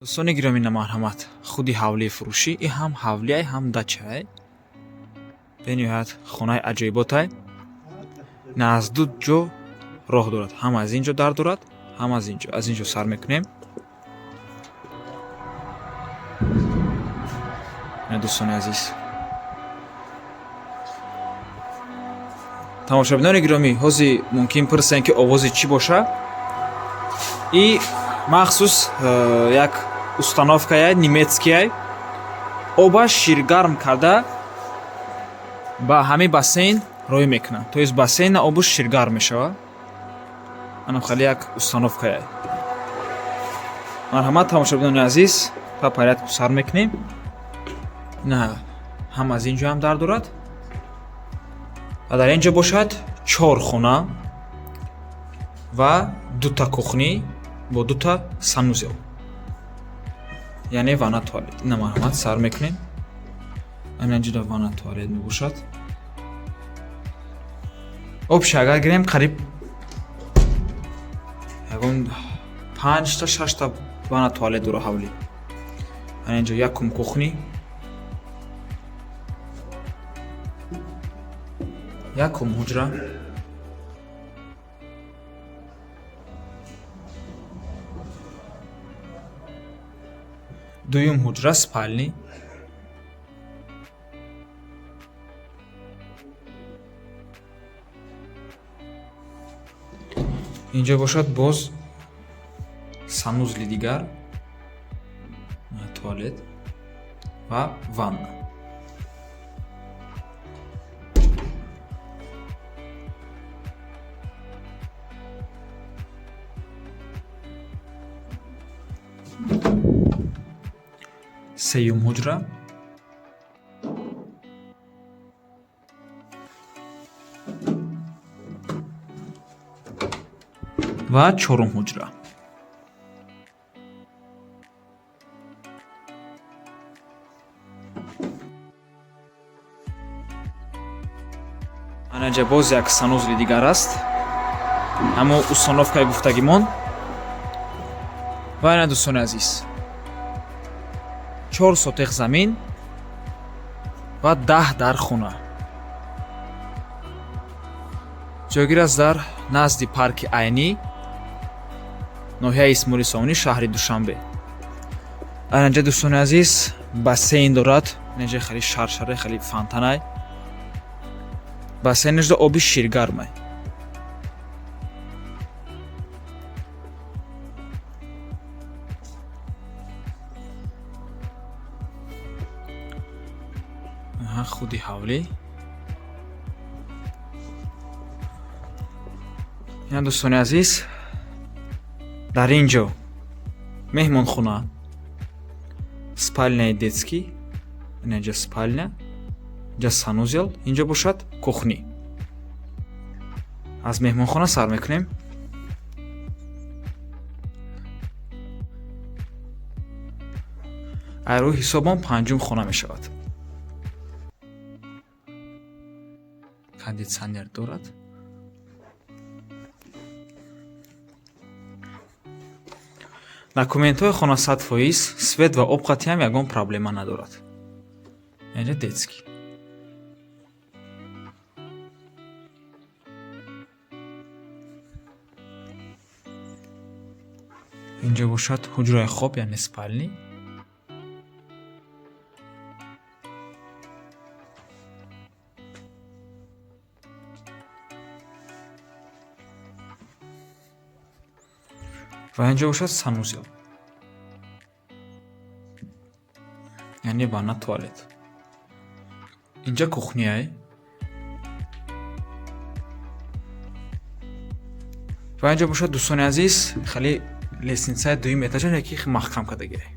دوستان گرامی مرحمت، خودی حوله فروشی ای هم حوله هم دچه ای به نهایت خونه عجیبات ای نه از دو جو راه دارد، هم از اینجا در دارد هم از اینجا سر میکنیم. نه دوستان عزیز тамошобинони гиромӣ ҳозир мумкин пурсанд ки овози чӣ боша. И махсус як установкае немецкие обаш ширгарм карда ба ҳамаи бассейн роҳӣ мекунад. То есть бассейна обуш ширгарм мешавад. Анам хали як установкае. Марҳамат тамошобинони азиз, па порядку сар мекунем. На ҳам аз инҷо ҳам дар дорад. ва дар инҷо бошад 4 хона ва 2 кухни бо 2 санузел, яъне ванна туалет. ина марҳамат сар мекунем. ана инҷода ванна туалет мебошад. обши агар гирем қариб ягон 5 та 6 та ванна туалет дора ҳавлӣ. ана инҷо якум кухни, якум ҳуҷра, дуюм ҳуҷра спални, инҷо бошад боз санузли дигар, туалет ва ванна. сеюм ҳуҷра, ва чорум ҳуҷра. анаҷа боз як санузли дигар аст, ҳамо установкаи гуфтагимон. ва ана дӯстони азиз 4 сотиқ замин ва 10 дар хона. ҷойгир аст дар назди парки айнӣ, ноҳияи исмоили Сомонӣ, шаҳри Душанбе. анаҷа дӯстони азиз бассейн дорад. анаҷа хеле шаршара, хеле фонтанай. бассейнашда оби ширгармай. худи ҳавлӣ. яъне дӯстони азиз дар инҷо меҳмонхона, спальняи детский, инҷа спальня, инҷа санузел, инҷо бошад кухни. аз меҳмонхона сар мекунем. айрӯи ҳисобон 5-ум хона мешавад. кондитсионер дорад. документҳои хона 100%, свет ва обқати ҳам ягон проблема надорад. инҷа детский. инҷа бошад ҳуҷраи хоб, яъне спални. ва инҷо бошад санузел, яъне ванна туалет. инҷа кухняе. ва инҷо бошад дӯстони азиз хеле лестницаи дуюм этажа, яки маҳкам кардагие.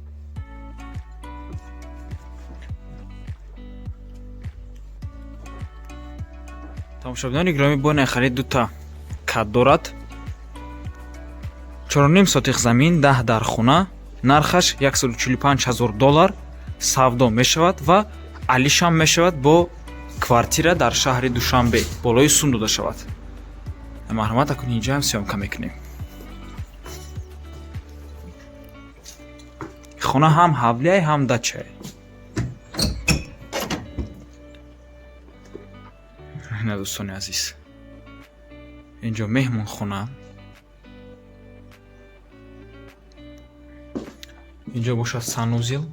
тамошобинони гиромӣ боне хеле 2 кат дорад. 4.5 сотиқ замин, 10 дар хона, нархаш $145,000 савдо мешавад ва алишам мешавад бо квартира дар шаҳри Душанбе. болои сум дода шавад. марҳамат акунӣ инҷа ҳам сёмка мекунем. хона ҳам ҳавлияй, ҳам дачаи. ина дӯстони азиз, инҷо меҳмонхона. инҷо бошад санузел,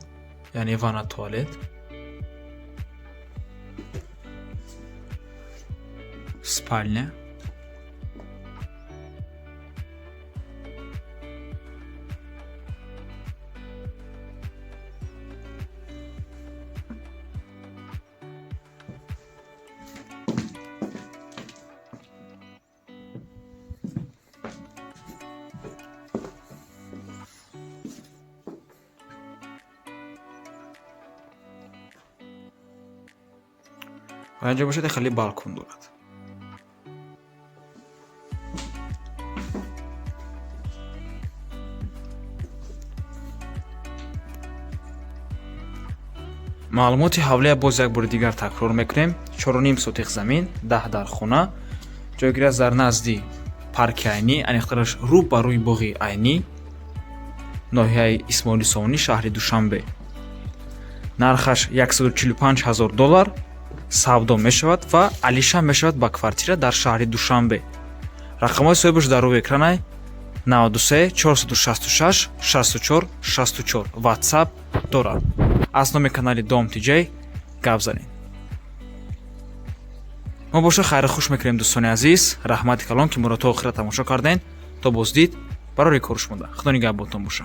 яъне ванна туалет. Спальня. ва инҷо бошад хеле балкон дорад. маълумоти ҳавлия боз як бори дигар такрор мекунем. 4.5 сотих замин, 10 дар хона, ҷойгир аст дар назди парки айнӣ, аниқтараш рӯ ба рӯи боғи айнӣ, ноҳияи Исмоили Совонӣ, шаҳри Душанбе. нархаш $145,000 савдо мешавад ва алиша мешавад ба квартира дар шаҳри Душанбе. рақамҳои соҳибаш дар рӯи экранай 93 466 64 64 WhatsApp дорад. аз номи канали Дом Тиҷей гап занед. мо боша хайру хуш мекунем дӯстони азиз. раҳмати калон ки моро то охира тамошо кардем. то боздид барори кориш монда. худо нигаҳбонтон боша.